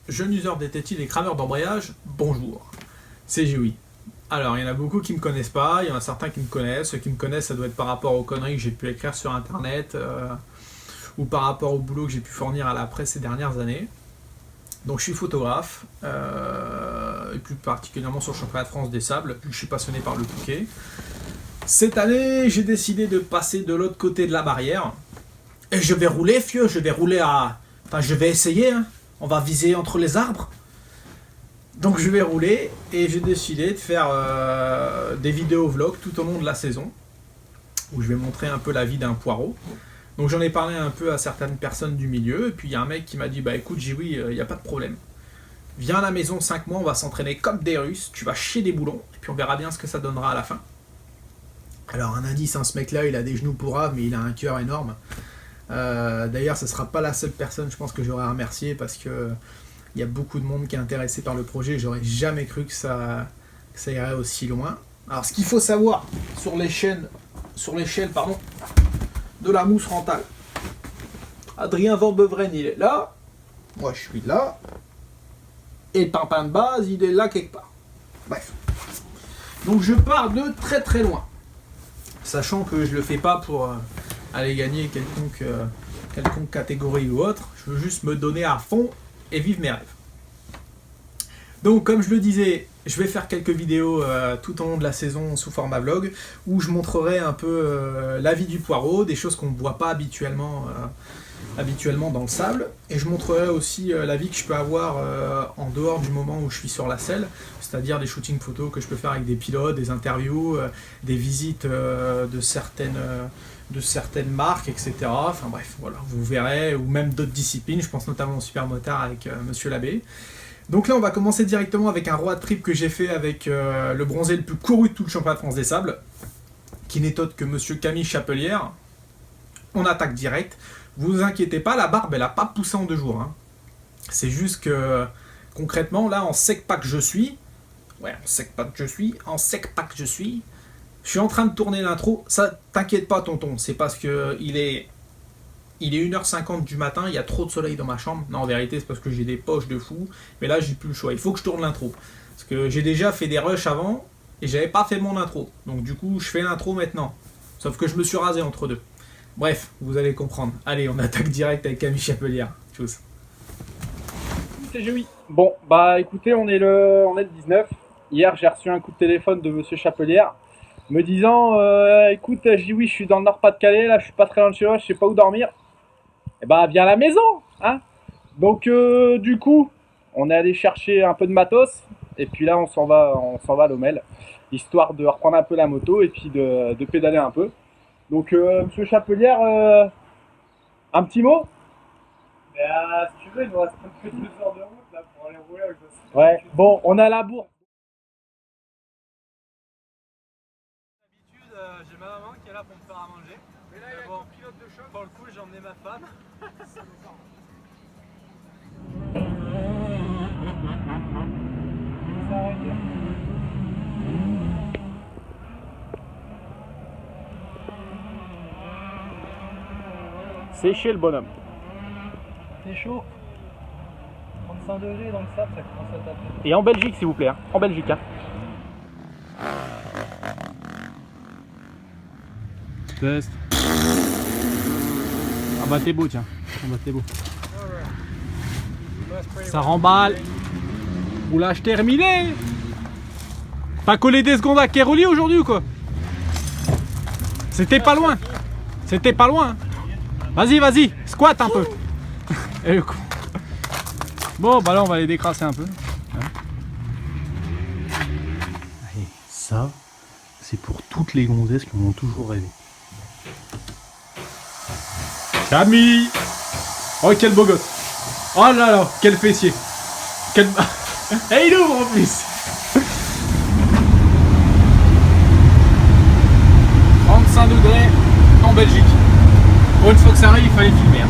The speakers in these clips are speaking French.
jeune user DTT et crameur d'embrayage, bonjour, c'est Joui. Alors, il y en a beaucoup qui ne me connaissent pas, il y en a certains qui me connaissent. Ceux qui me connaissent, ça doit être par rapport aux conneries que j'ai pu écrire sur internet ou par rapport au boulot que j'ai pu fournir à la presse ces dernières années. Donc, je suis photographe, et plus particulièrement sur le championnat de France des sables, vu que je suis passionné par le Touquet. Cette année, j'ai décidé de passer de l'autre côté de la barrière. Et je vais rouler, fieu, je vais rouler à... Enfin, je vais essayer, hein. On va viser entre les arbres. Donc je vais rouler et j'ai décidé de faire des vidéos vlogs tout au long de la saison où je vais montrer un peu la vie d'un poireau. Donc j'en ai parlé un peu à certaines personnes du milieu et puis il y a un mec qui m'a dit bah écoute Joui, il n'y a pas de problème. Viens à la maison 5 mois, on va s'entraîner comme des Russes, tu vas chier des boulons et puis on verra bien ce que ça donnera à la fin. Alors un indice, hein, ce mec là il a des genoux pourraves mais il a un cœur énorme. D'ailleurs ce sera pas la seule personne je pense que j'aurai à remercier parce que il y a beaucoup de monde qui est intéressé par le projet, j'aurais jamais cru que ça irait aussi loin. Alors ce qu'il faut savoir sur l'échelle de la mousse rentale, Adrien Van Beveren il est là, moi je suis là, et le pimpin de base il est là quelque part. Bref. Donc je pars de très très loin, sachant que je le fais pas pour aller gagner quelconque catégorie ou autre, je veux juste me donner à fond et vivre mes rêves. Donc comme je le disais, je vais faire quelques vidéos tout au long de la saison sous format vlog où je montrerai un peu la vie du poireau, des choses qu'on ne voit pas habituellement dans le sable, et je montrerai aussi la vie que je peux avoir en dehors du moment où je suis sur la selle, c'est-à-dire des shootings photos que je peux faire avec des pilotes, des interviews, des visites de certaines marques, etc. Enfin bref, voilà, vous verrez, ou même d'autres disciplines, je pense notamment au supermotard avec Monsieur Labbé. Donc là, on va commencer directement avec un road trip que j'ai fait avec le bronzé le plus couru de tout le championnat de France des sables, qui n'est autre que Monsieur Camille Chapelière. On attaque direct. Vous inquiétez pas, la barbe, elle n'a pas poussé en 2 jours. Hein. C'est juste que, concrètement, là, en sec pack je suis, je suis en train de tourner l'intro. Ça, t'inquiète pas, tonton, c'est parce que il est 1h50 du matin, il y a trop de soleil dans ma chambre. Non, en vérité, c'est parce que j'ai des poches de fou. Mais là, j'ai plus le choix. Il faut que je tourne l'intro. Parce que j'ai déjà fait des rushs avant et j'avais pas fait mon intro. Donc du coup, je fais l'intro maintenant. Sauf que je me suis rasé entre deux. Bref, vous allez comprendre. Allez, on attaque direct avec Camille Chapelière. Tchuss. C'est Joui. Bon, bah écoutez, on est le 19. Hier, j'ai reçu un coup de téléphone de Monsieur Chapelière me disant écoute, Joui, je suis dans le Nord-Pas-de-Calais, là, je suis pas très loin de chez moi, je sais pas où dormir. Et bah, viens à la maison, hein. Donc, du coup, on est allé chercher un peu de matos, et puis là, on s'en va à Lommel, histoire de reprendre un peu la moto et puis de pédaler un peu. Donc, Monsieur Chapelière, un petit mot? Si tu veux, il nous reste un peu 2 heures de route là pour aller rouler avec le... Ouais, bon, on a la bourre. D'habitude, j'ai ma maman qui est là pour me faire à manger. Mais là, il y a bon, un pilote de choc. Pour le coup, j'ai emmené ma femme. Sécher le bonhomme. C'est chaud. 35 degrés dans le sable, ça commence à taper. Et en Belgique, s'il vous plaît, hein. En Belgique, hein. Test. Ah bah t'es beau, tiens. Ah bah t'es beau. Ça remballe. Roulage terminé. T'as collé des secondes à Keroli aujourd'hui ou quoi? C'était pas loin. C'était pas loin. Vas-y, vas-y, squat un peu. Et le coup. Bon, bah là, on va les décrasser un peu. Allez, ça, c'est pour toutes les gonzesses qui en ont toujours rêvé. Camille! Oh, quel beau gosse! Oh là là, quel fessier! Quel... Et il ouvre en plus! 35 degrés en Belgique. Pour une fois que ça arrive, il fallait filmer.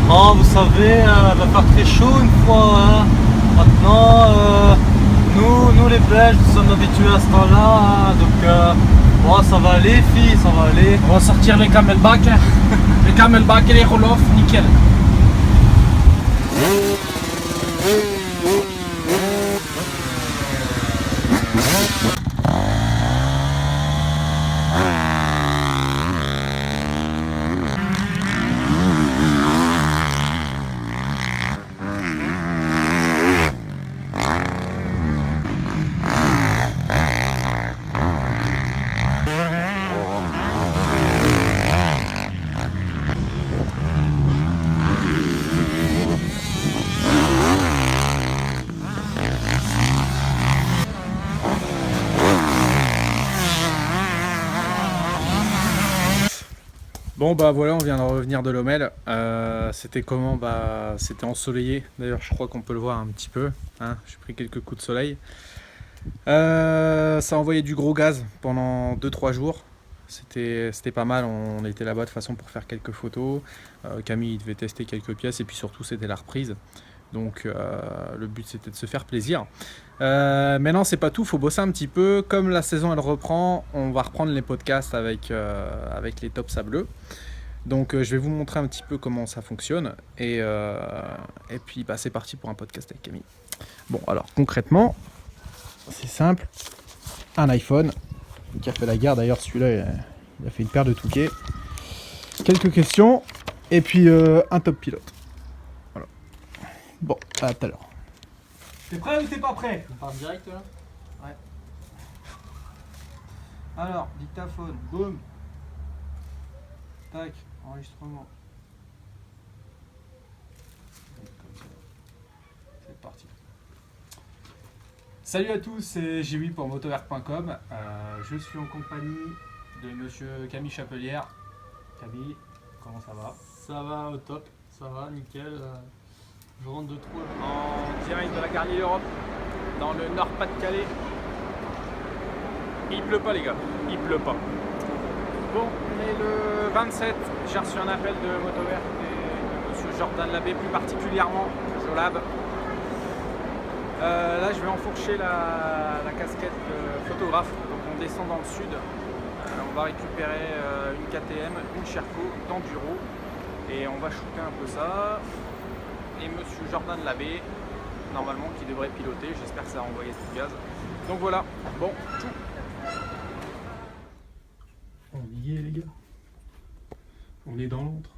Oh, vous savez, il va faire très chaud une fois. Hein. Maintenant, nous les Belges, nous sommes habitués à ce temps-là. Hein. Donc, oh, ça va aller, filles, ça va aller. On va sortir les camelback. Les camelback et les roll-off, nickel. Bon bah voilà, on vient de revenir de Lommel. C'était comment? Bah c'était ensoleillé. D'ailleurs je crois qu'on peut le voir un petit peu. Hein, j'ai pris quelques coups de soleil. Ça a envoyé du gros gaz pendant 2-3 jours. C'était pas mal, on était là-bas de façon pour faire quelques photos. Camille il devait tester quelques pièces et puis surtout c'était la reprise. Donc le but c'était de se faire plaisir. Mais non c'est pas tout, faut bosser un petit peu. Comme la saison elle reprend, on va reprendre les podcasts avec les Top Sableux. Donc je vais vous montrer un petit peu comment ça fonctionne. Et puis bah, c'est parti pour un podcast avec Camille. Bon alors concrètement, c'est simple. Un iPhone qui a fait la guerre d'ailleurs, celui-là il a fait une paire de touquets. Quelques questions et puis un top pilote. Voilà. Bon, à tout à l'heure. T'es prêt ou t'es pas prêt? On part direct là? Ouais. Alors, dictaphone, boum. Tac, enregistrement. C'est parti. Salut à tous, c'est J8 pour motoverk.com. Je suis en compagnie de monsieur Camille Chapelière. Camille, comment ça va? Ça va au top, ça va, nickel. Je rentre de trou. En direct de la Garnier d'Europe, dans le Nord-Pas-de-Calais. Il pleut pas les gars, il pleut pas. Bon, on est le 27, j'ai reçu un appel de Motoverk et de monsieur Jordan Labbé, plus particulièrement Jolab. Là je vais enfourcher la casquette de photographe, donc on descend dans le sud. On va récupérer une KTM, une Sherco d'enduro et on va shooter un peu ça. Et monsieur Jordan Labbé, normalement qui devrait piloter, j'espère que ça va envoyer du gaz. Donc voilà, bon, tchou. On y est les gars, on est dans l'antre.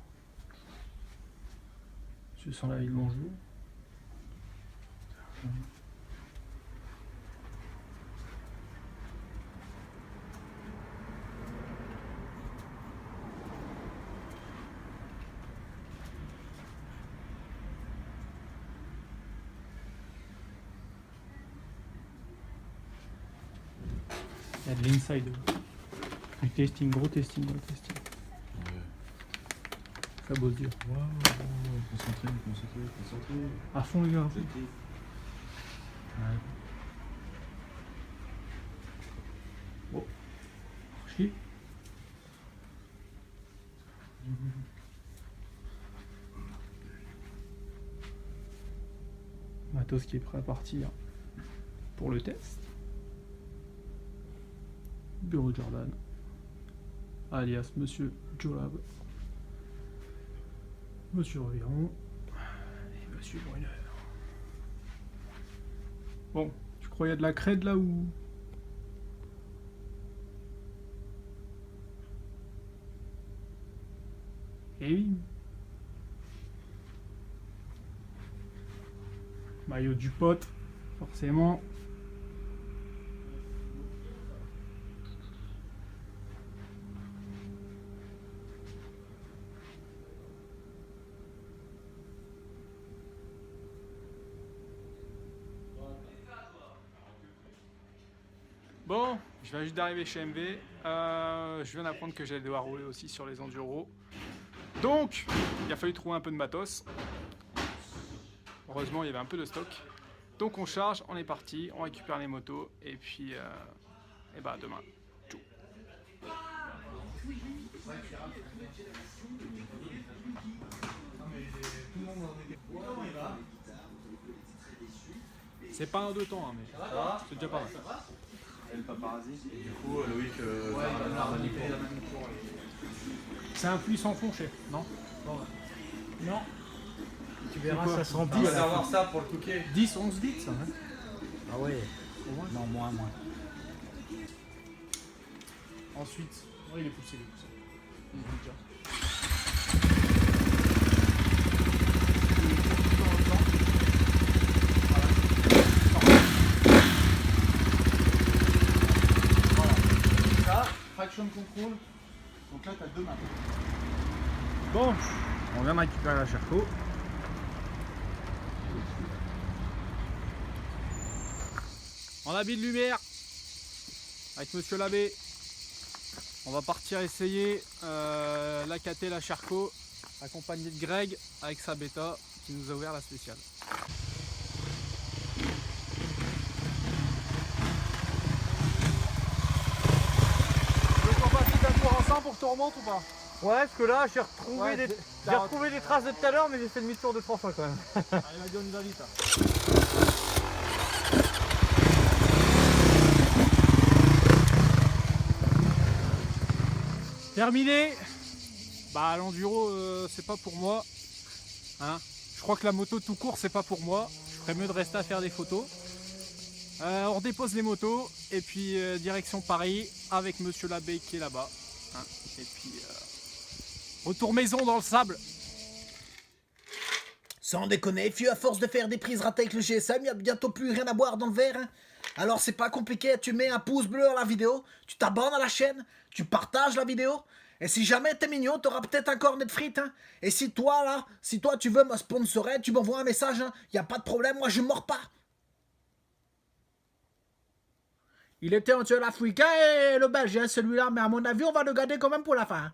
Je sens la ville bonjour. Il y a de l'inside. Du testing, gros testing, gros testing. Ça bosse dur. Wow, concentré. À fond les gars. Ouais. Bon. Chier. Matos qui est prêt à partir pour le test. Bureau de Jordan, alias Monsieur Jolab, Monsieur Reviron et Monsieur Brunner. Bon, tu crois qu'il y a de la crête là ou... Eh oui. Maillot du pote, forcément. Bon, je viens juste d'arriver chez MV. Je viens d'apprendre que j'allais devoir rouler aussi sur les enduros. Donc, il a fallu trouver un peu de matos. Heureusement, il y avait un peu de stock. Donc on charge, on est parti, on récupère les motos et puis et bah demain. Tchou. C'est pas un deux temps, hein, mais c'est déjà pas mal. Et le paparazzi. Et du coup, Loïc, C'est un puits sans fourcher, non? Non. Tu verras, quoi ça se remplit. on va savoir ça pour le touquet. 10, 11 litres ça, hein? Ah ouais. Non, moins. Ensuite, oui, il est poussé, Il est déjà. Voilà. Ça, traction control. Donc là, tu as deux mains. Bon, on vient de récupérer la Sherco. En habit de lumière avec Monsieur Labbé. On va partir essayer la KT, la Charcot, accompagné de Greg avec sa bêta qui nous a ouvert la spéciale. Tu veux qu'on fasse vite un tour ensemble pour que tu remontes ou pas? Ouais, parce que là, j'ai retrouvé, Ouais, j'ai retrouvé des traces de tout à l'heure, mais j'ai fait demi-tour de 3 fois quand même. Allez, vas-y, on y va vite. Terminé. Bah l'enduro c'est pas pour moi. Hein, je crois que la moto tout court c'est pas pour moi. Je ferais mieux de rester à faire des photos. On redépose les motos et puis direction Paris avec Monsieur l'abbé qui est là-bas. Hein, et puis retour maison dans le sable. Sans déconner, fieu, à force de faire des prises ratées avec le GSM, y a bientôt plus rien à boire dans le verre. Hein. Alors c'est pas compliqué, tu mets un pouce bleu à la vidéo, tu t'abonnes à la chaîne, tu partages la vidéo, et si jamais t'es mignon, t'auras peut-être un cornet de frites. Hein. Et si toi tu veux me sponsorer, tu m'envoies un message, hein. Y a pas de problème, moi je mords pas. Il était entre l'Africain et le Belge, hein, celui-là, mais à mon avis on va le garder quand même pour la fin. Hein.